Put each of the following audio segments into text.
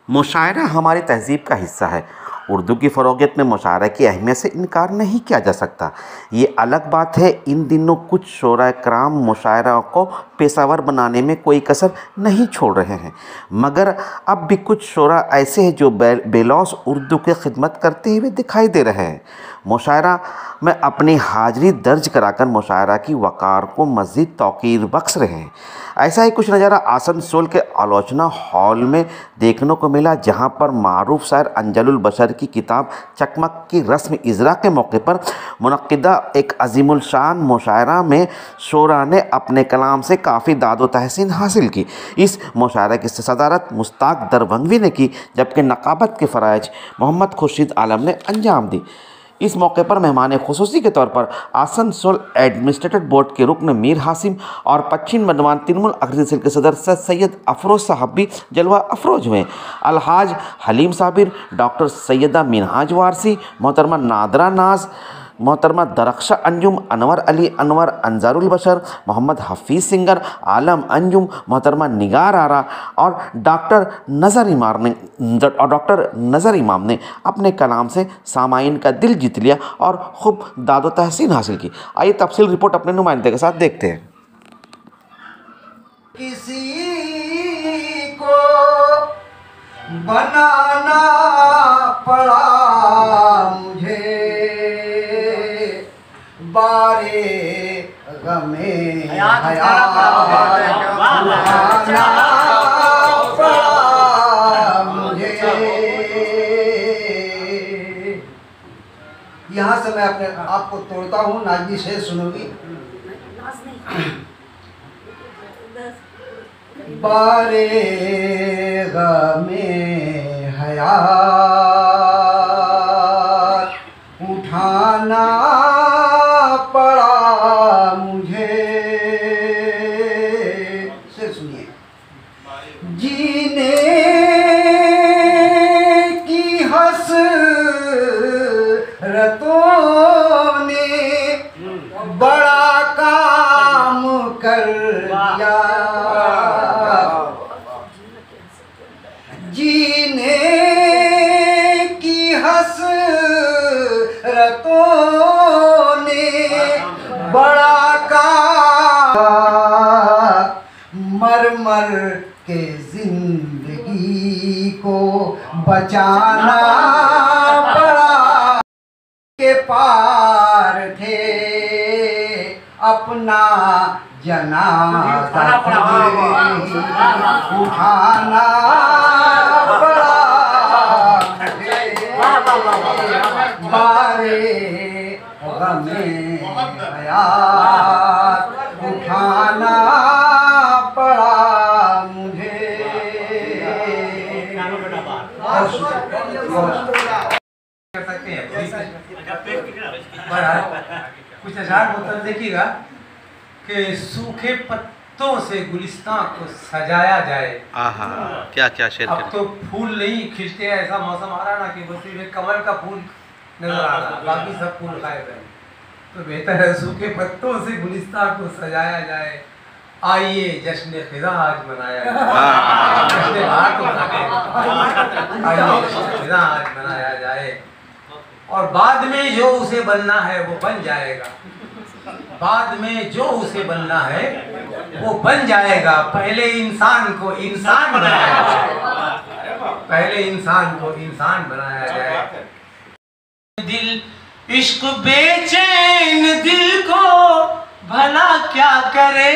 मुशायरा हमारी तहज़ीब का हिस्सा है। उर्दू की फ़रोगियत में मुशायरा की अहमियत से इनकार नहीं किया जा सकता। ये अलग बात है इन दिनों कुछ शोरा कराम मुशायरा को पेशावर बनाने में कोई कसर नहीं छोड़ रहे हैं, मगर अब भी कुछ शोरा ऐसे हैं जो बेलौस उर्दू की खिदमत करते हुए दिखाई दे रहे हैं। मुशायरा में अपनी हाज़िरी दर्ज कराकर मुशायरा की वक़ार को मज़ीद तौक़ीर बख्श रहे हैं। ऐसा ही कुछ नज़ारा आसनसोल के आलोचना हॉल में देखने को मिला, जहां पर मारूफ शायर अंजलुल बशर की किताब चकमक की रस्म इजरा के मौके पर मुनक्किदा एक अजीमुल शान मुशायरा में शोरा ने अपने कलाम से काफ़ी दाद व तहसीन हासिल की। इस मुशायरा की सदारत मुश्ताक दरभंगवी ने की, जबकि नकाबत के फ़राइज मोहम्मद खुर्शीद आलम ने अंजाम दी। इस मौके पर मेहमान खुसूसी के तौर पर आसनसोल एडमिनिस्ट्रेटिव बोर्ड के रुकन मीर हासिम और पश्चिम बर्धमान तृणमूल अकाली के सदर सैयद अफरोज़ साहब भी जलवा अफरोज हुए। अलहाज हलीम साबिर, डॉक्टर सैयदा मिनहाज वारसी, मोहतरमा नादरा नाज, मोहतरमा दरख्शा अंजुम, अनवर अली अनवर, अंजारुल बशर, मोहम्मद हफीज़ सिंगर, आलम अंजुम, मोहतरमा निगार आरा और डॉक्टर नज़र इमाम ने अपने कलाम से सामाइन का दिल जीत लिया और खूब दाद व तहसीन हासिल की। आइए तफसील रिपोर्ट अपने नुमाइंदे के साथ देखते हैं। किसी को बनाना पड़ा मुझे, बारे गमे हयात उठाना पड़ा मुझे। यहाँ से मैं अपने आप को तोड़ता हूँ, नाजी से सुनोगी। बारे गमे हयात उठाना पड़ा मुझे। से सुनिए। जीने की हसरतों ने बड़ा काम कर दिया। जीने की हसरतों ने बड़ा काम, मर मर के जिंदगी को बचाना पड़ा। के पार थे अपना जनाजा उठाना पड़ा। बारे गमे हयात उठाना पड़ा मुझे। कुछ अशार होता देखिएगा कि सूखे पत्तों से गुलिस्तान को सजाया जाए। आहा, क्या क्या शेर अब तो फूल नहीं खिलते हैं, ऐसा मौसम आ रहा ना कि बस सिर्फ कमल का फूल नजर आ रहा, बाकी सब फूल गायब है। तो बेहतर है सूखे पत्तों से गुलिस्तान को सजाया जाए। आइए जश्न खिज़ा आज मनाया जाए, जश्न घाट मनाया आज मनाया जाए। और बाद में जो उसे बनना है वो बन जाएगा। बाद में जो उसे बनना है वो बन जाएगा। पहले इंसान को इंसान बनाया जाए, पहले इंसान को इंसान बनाया जाए। दिल इश्क बेचैन दिल को भला क्या करे,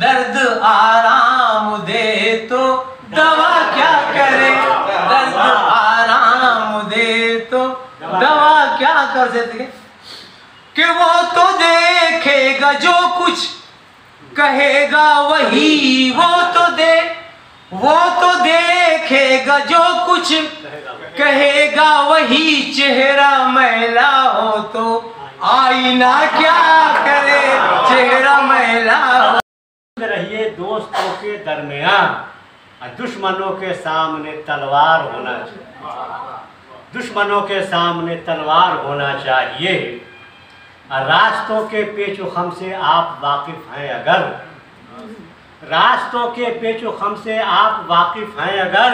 दर्द आराम दे तो दवा क्या करे, दर्द आराम दे तो दवा क्या कर सकते कि वो तो देखेगा जो कुछ कहेगा वही, वो तो देखेगा जो कुछ कहेगा वही। चेहरा मैला हो तो आईना क्या करे, चेहरा मैला हो। रहिए दोस्तों के दरमियान, दुश्मनों के सामने तलवार होना चाहिए, दुश्मनों के सामने तलवार होना चाहिए। रास्तों के पेचोखम से आप वाकिफ़ हैं अगर, रास्तों के पेचोखम से आप वाकिफ़ हैं अगर,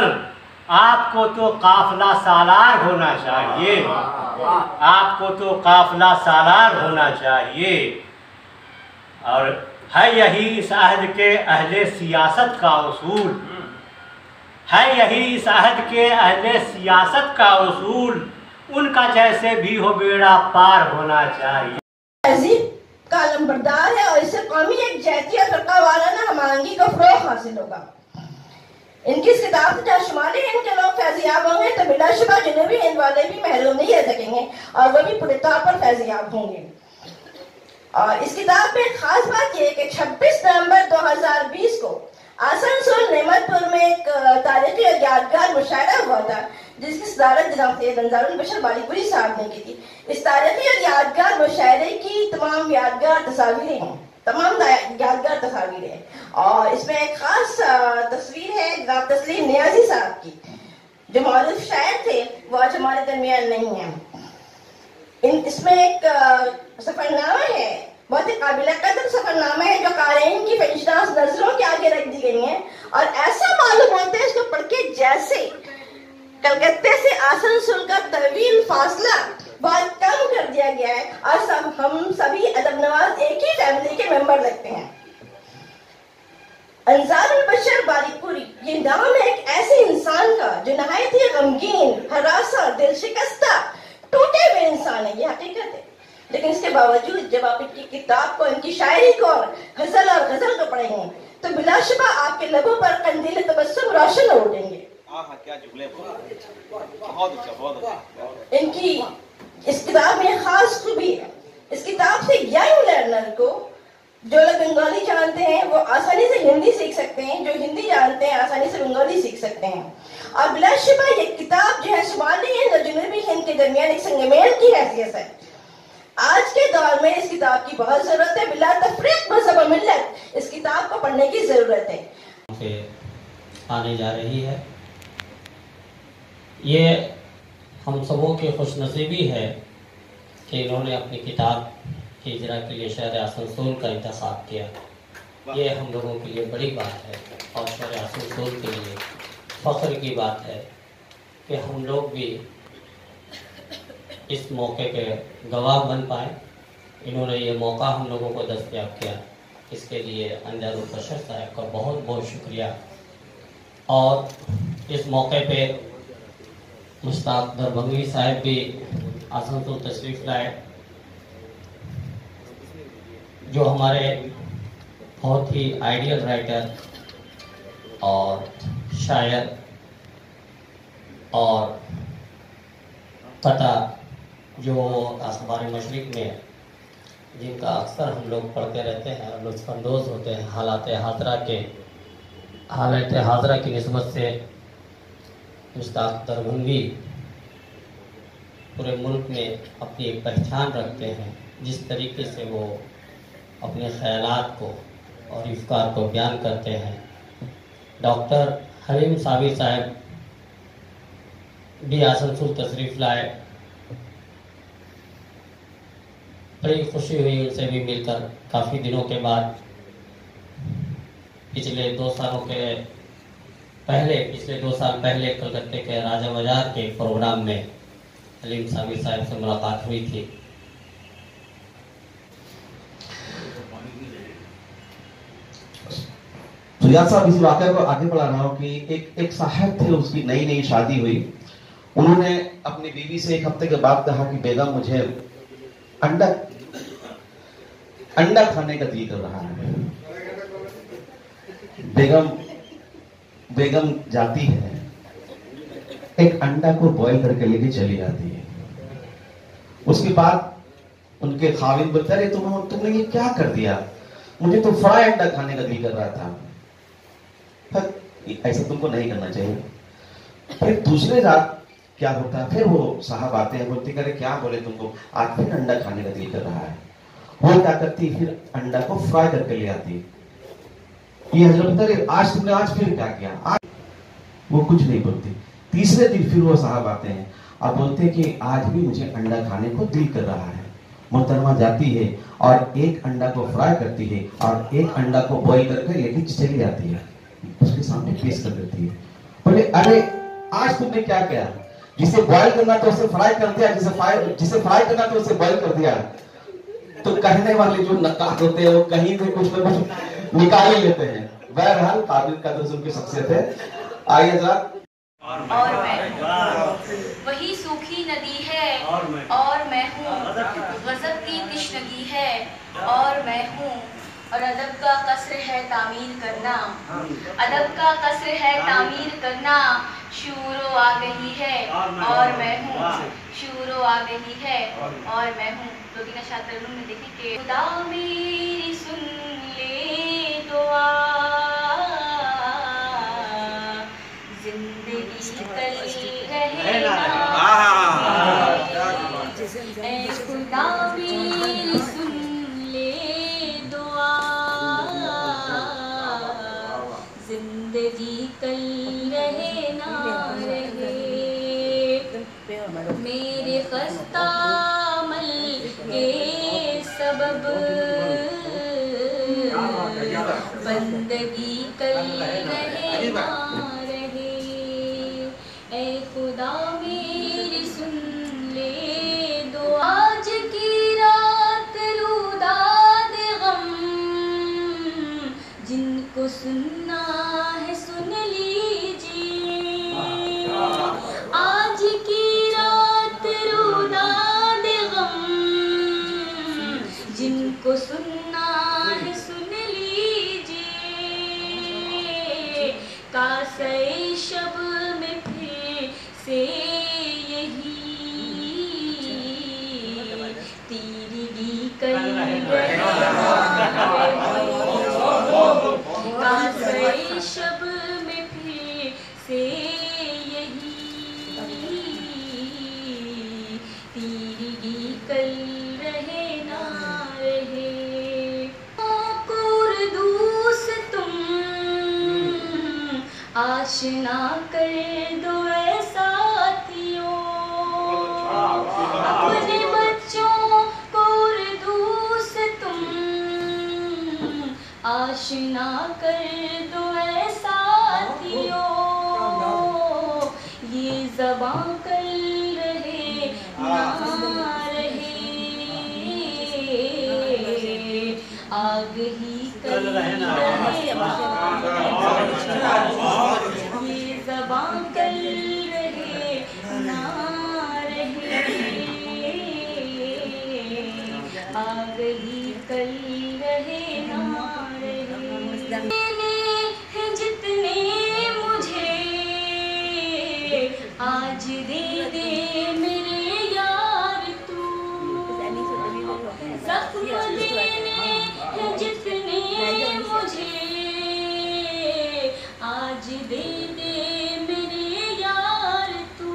आपको तो काफिला सालार होना चाहिए, आपको तो काफिला सालार होना चाहिए। और है यही इस अहद के अहले सियासत का उसूल, है यही इस अहद के अहले सियासत का उसूल, उनका जैसे भी हो बेड़ा पार होना चाहिए। तहजीब का लंबरदार है और इससे कौमी यकजहती और फरका वाराना हमांगी को फरोग हासिल होगा। इनकी इस किताब से जहाँ शुमाली हिंद के लोग फैजियाब होंगे तो बिलाशुबा जनूबी हिंद वाले भी महरूम नहीं रह सकेंगे और वो भी पूरे तौर पर फैजियाब होंगे। और इस किताब में खास बात यह है कि 26 नवंबर 2020 को आसनसोल नेमतपुर में एक तारीखी और यादगार मुशायरा हुआ था जिसकी सदारत जनाब सैयद अंजारुल बशर बालीपुरी साहब ने की थी। इस तारीखी और यादगार मुशायरे की तमाम यादगार तस्वीरें हैं, तमाम यादगार तस्वीरें हैं और इसमें एक खास तस्वीर है जनाब तस्लीम नियाजी साहब की, जो मारूफ शायर थे, वो आज हमारे दरमियान नहीं है। इसमें एक सफरनामा है, बहुत ही काबिल कदर सफरनामा है जो कारीन की फरिश्तास नजरों के आगे रख दी गई है और ऐसा मालूम होता है इसको पढ़ के जैसे कलकत्ते से आसनसोल का तवील फासला बहुत कम कर दिया गया है और हम सभी अदब नवाज एक ही फैमिली के मेंबर लगते हैं। अंजारुल बशर बालीपुरी ये नाम है एक ऐसे इंसान का जो नहायत ही गमगीन, हरासा, दिल शिकस्ता, टूटे हुए इंसान है, ये हकीकत है। लेकिन इसके बावजूद जब आप इनकी किताब को, इनकी शायरी को और गजल को पढ़ेंगे तो बिलाशुबा आपके लबों पर कंदील तबस्सुम रोशन हो उठेंगे। क्या जुमले बहुत अच्छा। इनकी इस किताब में खास खूबी है, इस किताब से यंग लर्नर को, जो लोग बंगाली जानते हैं वो आसानी से हिंदी सीख सकते हैं, जो हिंदी जानते हैं आसानी से बंगाली सीख सकते हैं। और बिलाशुबा ये किताब जो है शुमाली हिंद और जनूबी हिंद के दरमियान एक संगमेल की हैसियत है। आज के दौर में इस किताब की बहुत जरूरत है, बिला तफरीक मज़हब व मिल्लत इस किताब को पढ़ने की जरूरत है। आने जा रही है, ये हम सबों की खुशनसीबी है कि इन्होंने अपनी किताब के इजरा के लिए शहर आसनसोल का इंतखाब किया। ये हम लोगों के लिए बड़ी बात है और शहर आसनसोल के लिए फ़ख्र की बात है कि हम लोग भी इस मौके के गवाह बन पाए। इन्होंने ये मौका हम लोगों को दस्तयाब किया, इसके लिए अंजारुल बशर साहब का बहुत बहुत शुक्रिया। और इस मौके पे मुश्ताक दरभंगी साहब भी आसनसोल तशरीफ़ लाए, जो हमारे बहुत ही आइडियल राइटर और शायर और कथा जो अखबार मशरिक में जिनका अक्सर हम लोग पढ़ते रहते हैं और लुत्फ़अंदोज़ होते हैं हालात हाज़रा की निस्बत से। मुश्ताक दरभंगी पूरे मुल्क में अपनी एक पहचान रखते हैं, जिस तरीके से वो अपने ख़यालात को और अफ़कार को बयान करते हैं। डॉक्टर हलीम साबिर साहब भी आसनसोल तशरीफ़ लाए, बड़ी खुशी हुई उनसे भी मिलकर काफ़ी दिनों के बाद। पिछले 2 साल पहले कलकत्ते के राजा बाजार के प्रोग्राम में हलीम साबिर साहब से मुलाकात हुई थी। तो यार साहब इस वाक़े को आगे बढ़ा रहा हूँ कि एक साहब थे, उसकी नई शादी हुई। उन्होंने अपनी बीवी से 1 हफ्ते के बाद कहा कि बेगम मुझे अंडा खाने का दिल कर रहा है। बेगम जाती है, एक अंडा को बॉईल करके लेके चली जाती है। उसके बाद उनके खाविंद बोलते अरे तुमने ये क्या कर दिया, मुझे तो फ्राई अंडा खाने का दिल कर रहा था। ऐसा तुमको नहीं करना चाहिए। फिर दूसरे रात क्या होता है, फिर वो साहब आते हैं, बोलते करे क्या बोले तुमको, आज फिर अंडा खाने का दिल कर रहा है। वो क्या करती, फिर अंडा को फ्राई करके ले आती। ये हजरत अरे आज तुमने आज फिर क्या किया, आज वो कुछ नहीं बोलती। तीसरे दिन फिर वो साहब आते हैं और बोलते कि आज भी मुझे अंडा खाने को दिल कर रहा है। मोहतरमा जाती है और एक अंडा को फ्राई करती है और एक अंडा को बॉईल करके लेके चली आती है, उसके सामने पेश कर देती है। बोले अरे आज तुमने क्या किया? जिसे बॉयल करना तो उसे फ्राई कर दिया, जिसे फ्राई करना तो उसे बॉयल कर दिया। तो कहने वाले जो नक्काश होते हैं वो कहीं से कुछ ना कुछ निकाल ही लेते हैं। बहरहाल काबिल कदर उनकी शख्सियत है। आइए जरा। और मैं वही सूखी नदी है और मैं हूँ, गज़ब की तिश्नगी है और मैं हूँ, और अदब का कसर है तामीर करना, अदब का कसर है तामीर करना, शूरो आ गई है और मैं हूँ, शूरो आ गई है और मैं हूँ। दो तीन अशात तर्जुम में देखें कि खुदा मेरी सुन ले दुआ, जिंदगी कल रहे ना, ऐ खुदा मेरी सुन ले दुआ, जिंदगी कल रहे ना रहे, मेरे खस्तामल के सबब बंदगी कल रहे ना रहे, ऐ खुदा मेरी सुन ले दुआ, आज की रात रुदाद गम, जिनको सुनना है सुन लीजिए, आज की रात रुदाद गम, जिनको सुनना है सुन लीजिए, कासे शब में फिर से यही तीरगी कल रहे, कासे शब में फिर से यही तीरगी कल रहे ना रहे, कुर्दूस तुम आशना कर दो ऐ साथियों, अपने बच्चों को कुर्दूस तुम आशना कर दो ऐ साथियों, ये ज़बां कल रहे ना रहे, आग ही कल रहे ना, ये ज़बां कल रहे ना रहे, आग ही कल रहे ना रहे, हैं जितने मुझे आज दे दे मेरे यार तू, ज़ख्म देने हैं जितने मुझे आज दे दे मेरे यार तू,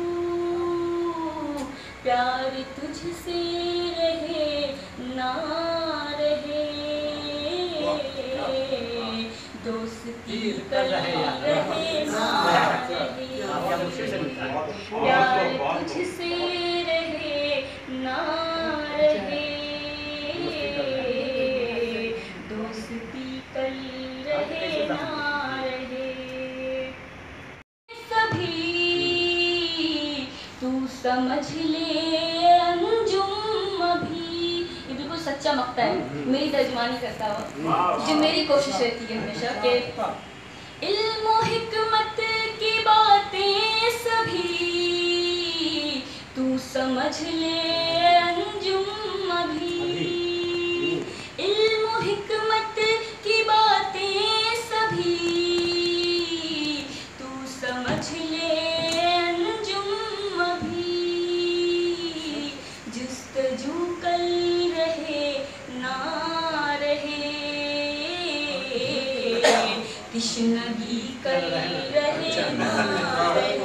प्यार तुझसे रहे ना रहे, दोस्ती कल रहे ना रहे, प्यार तुझसे रहे ना रहे, दोस्ती कल रहे ना रहे, सभी तू समझ ले अंजुम अभी, ये बिल्कुल सच्चा मक्ता है, मेरी तर्जुमानी करता हुआ, जो मेरी कोशिश रहती है हमेशा कि इल्म और हिकमत की बातें सभी तू समझ ले अंजुम अभी, इल्म और हिकमत की बातें सभी तू समझ ले अंजुम अभी, जुस्तजू कल रहे ना रहे, तिश्नगी कल रहे ना रहे,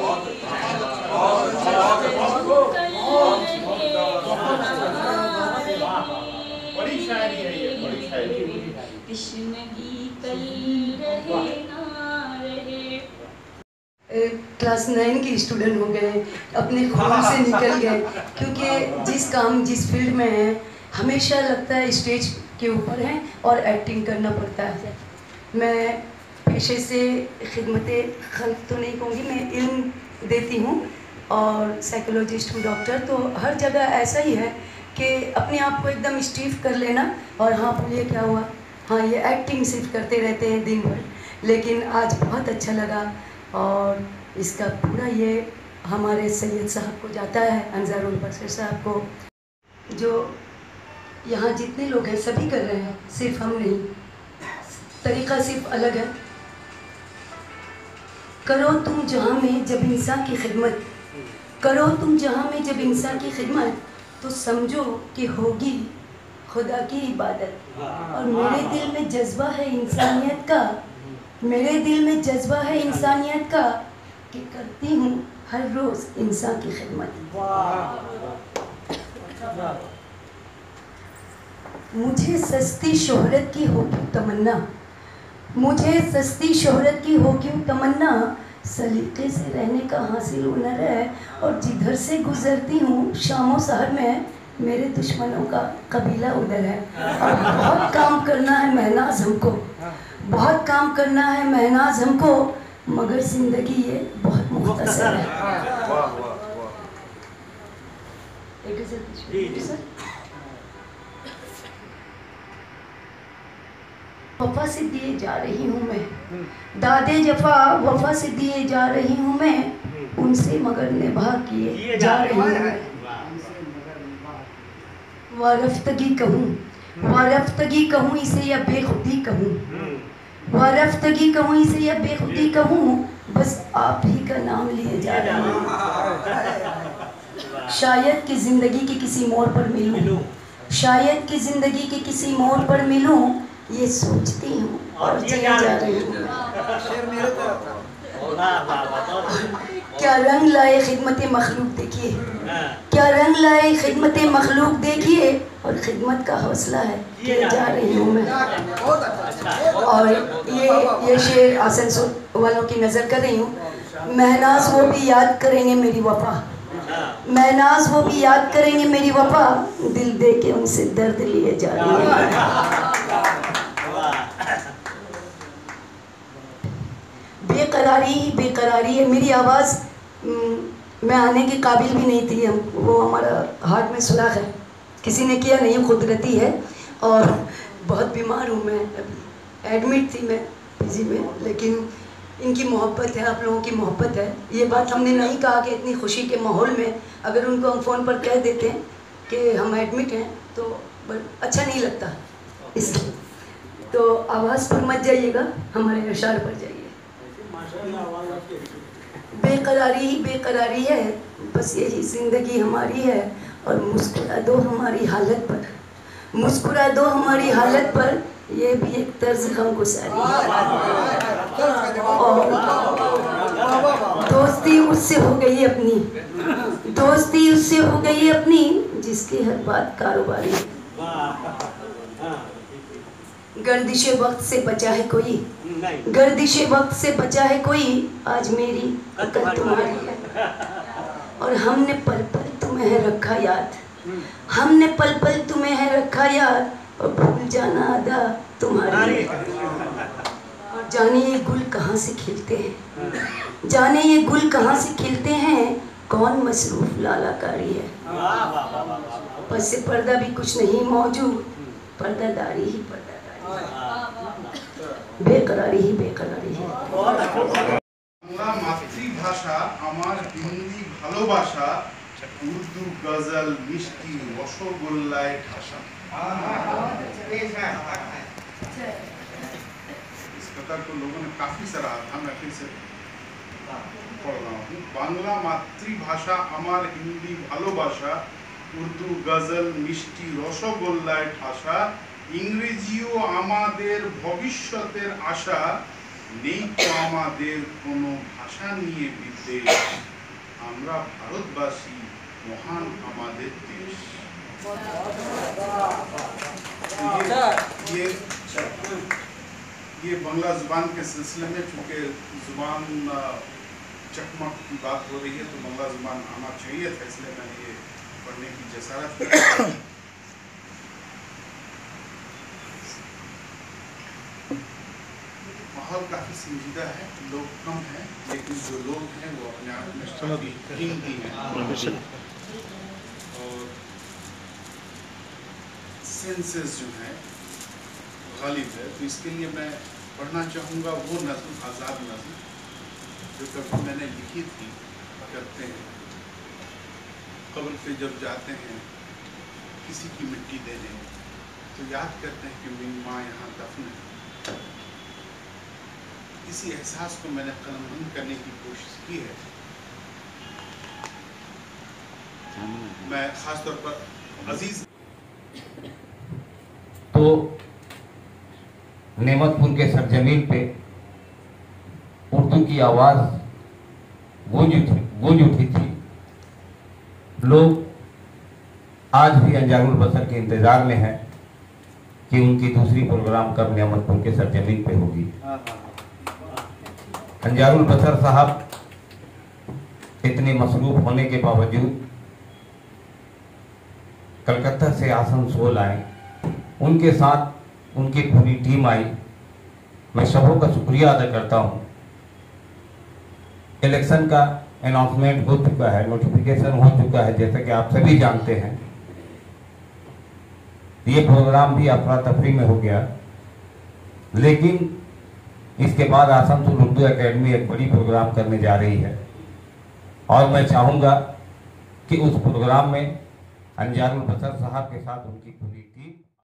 जुस्तजू कल रहे ना रहे, तिश्नगी कल रहे ना रहे। क्लास 9 के स्टूडेंट हो गए, अपने खून से निकल गए, क्योंकि जिस फील्ड में है हमेशा लगता है स्टेज के ऊपर है और एक्टिंग करना पड़ता है। मैं पेशे से खिदमत खल्क तो नहीं कहूँगी, मैं इल्म देती हूँ और साइकोलॉजिस्ट हूँ, डॉक्टर। तो हर जगह ऐसा ही है कि अपने आप को एकदम स्टीफ कर लेना और हाँ बोलिए क्या हुआ, हाँ ये एक्टिंग सिर्फ करते रहते हैं दिन भर। लेकिन आज बहुत अच्छा लगा और इसका पूरा ये हमारे सैयद साहब को जाता है, अंजारुल बशीर साहब को, जो यहाँ जितने लोग हैं सभी कर रहे हैं, सिर्फ हम नहीं। तरीका सिर्फ अलग है। करो तुम जहाँ में जब इंसान की खिदमत, करो तुम जहाँ में जब इंसान की खिदमत, तो समझो कि होगी खुदा की इबादत। और मेरे दिल में जज्बा है इंसानियत का, मेरे दिल में जज्बा है इंसानियत का कि करती हूँ हर रोज़ इंसान की खिदमत। मुझे सस्ती शोहरत की हो क्यों तमन्ना, मुझे सस्ती शोहरत की हो क्यों तमन्ना, सलीके से रहने का हासिल हुनर है। और जिधर से गुजरती हूँ शामो सहर में, मेरे दुश्मनों का कबीला उधर है। और बहुत काम करना है महनाज हमको, बहुत काम करना है महनाज हमको, मगर ज़िंदगी ये बहुत मुख्तसर है। वफा से दिए जा रही हूँ मैं, दादे जफा वफा से दिए जा रही हूँ मैं, उनसे मगर निभा किए जा रही हूँ मैं। वारफ्तगी कहूँ, वारफ्तगी कहूँ इसे या बेखुदी कहूँ, वारफ्तगी कहूँ इसे या बेखुदी कहूँ, बस आप ही का नाम लिए जा रहा हूँ। शायद कि ज़िंदगी के किसी मोड़ पर मिलूँ, शायद कि ज़िंदगी के किसी मोड़ पर मिलूँ, ये सोचती हूँ और जिए जा रही हूँ। क्या रंग लाए खिदमत मखलूक देखिए, क्या रंग लाए खिदमत मखलूक देखिए, और खिदमत का हौसला है किए जा रही हूँ मैं। और ये शेर आसनसोल वालों की नज़र कर रही हूँ। महनाज वो भी याद करेंगे मेरी वफा, महनाज वो भी याद करेंगे मेरी वफा, दिल दे के उनसे दर्द लिए जा रही है। बेकरारी ही बेकरारी है। मेरी आवाज़ मैं आने के काबिल भी नहीं थी, हम वो हमारा हार्ट में सुराख है, किसी ने किया नहीं, कुदरती है। और बहुत बीमार हूँ मैं, अभी एडमिट थी मैं पीजी में, लेकिन इनकी मोहब्बत है, आप लोगों की मोहब्बत है। ये बात हमने नहीं कहा कि इतनी खुशी के माहौल में अगर उनको हम फ़ोन पर कह देते हैं कि हम एडमिट हैं तो अच्छा नहीं लगता, इसलिए तो आवाज़ पर मत जाइएगा, हमारे अशार पर जाइए। बेकरारी ही बेकरारी है, बस यही ज़िंदगी हमारी है। और मुस्कुरा दो हमारी हालत पर, मुस्कुरा दो हमारी हालत पर, ये भी एक तर्ज गमगुसारी है। और दोस्ती उससे हो गई अपनी, दोस्ती उससे हो गई अपनी, जिसकी हर बात कारोबारी। गर्दिशे वक्त से बचा है कोई, गर्दिशे वक्त से बचा है कोई, आज मेरी अकल तुम्हारी है। और हमने पल पल तुम्हें रखा याद, हमने पल पल तुम्हें रखा याद, और भूल जाना अदा तुम्हारी है। और जाने ये गुल कहाँ से खिलते हैं, जाने ये गुल कहाँ से खिलते हैं, कौन मसरूफ लालाकारी है। बस से पर्दा भी कुछ नहीं मौजूद, पर्दादारी ही पर्दादारी, बेकरारी ही बेकरारी है। বাংলা মাতৃভাষা আমার হিন্দি ভালোবাসা, উর্দू गजल मिष्टी रसगोल्लाय ठासा। इस कथा को लोगों ने काफी सराहा था, मैं फिर से पढ़ रहा हूँ। बांग्ला मातृभाषा আমার হিন্দি ভালোবাসা, উর্দू गजल मिष्टी रसगोल्लाय ঠাসা, ইংরেজিও আমাদের ভবিষ্যতের আশা, নেই তো আমাদের কোনো ভাষা নিয়ে বিদ্বেষ, আমরা ভারতবাসী মহান আমাদের দেশ। ये बांग्ला जुबान के सिलसिले में चूँकि जुबान चकमक की बात हो रही है तो बांग्ला जुबान आना चाहिए था, इसलिए मैंने ये पढ़ने की जसारत की। माहौल काफ़ी संजीदा है, लोग कम हैं, लेकिन जो लोग हैं वो अपने आप में कीमती है। और सेंसेस जो है गालिब है, तो इसके लिए मैं पढ़ना चाहूँगा वो नज़्म, आज़ाद नज़्म जो कभी मैंने लिखी थी। करते हैं कब्र पे जब जाते हैं किसी की मिट्टी देने, तो याद करते हैं कि मेरी माँ यहाँ दफन है। इसी एहसास को मैंने कलमबंद करने की कोशिश की है। मैं खास तौर पर अजीज तो नेमतपुर के सरजमीन पे उर्दू की आवाज़ गूंज उठी थी। लोग आज भी अंजारुल बसर के इंतज़ार में हैं कि उनकी दूसरी प्रोग्राम कब नेमतपुर के सरजमीन पे होगी। अंजारुल बसर साहब इतने मसरूफ होने के बावजूद कलकत्ता से आसनसोल आए, उनके साथ उनकी पूरी टीम आई। मैं सबों का शुक्रिया अदा करता हूँ। इलेक्शन का अनाउंसमेंट हो चुका है, नोटिफिकेशन हो चुका है, जैसा कि आप सभी जानते हैं। ये प्रोग्राम भी अफरा तफरी में हो गया, लेकिन इसके बाद आसनसोल उर्दू एकेडमी एक बड़ी प्रोग्राम करने जा रही है और मैं चाहूँगा कि उस प्रोग्राम में अंजारुल बसर साहब के साथ उनकी पूरी टीम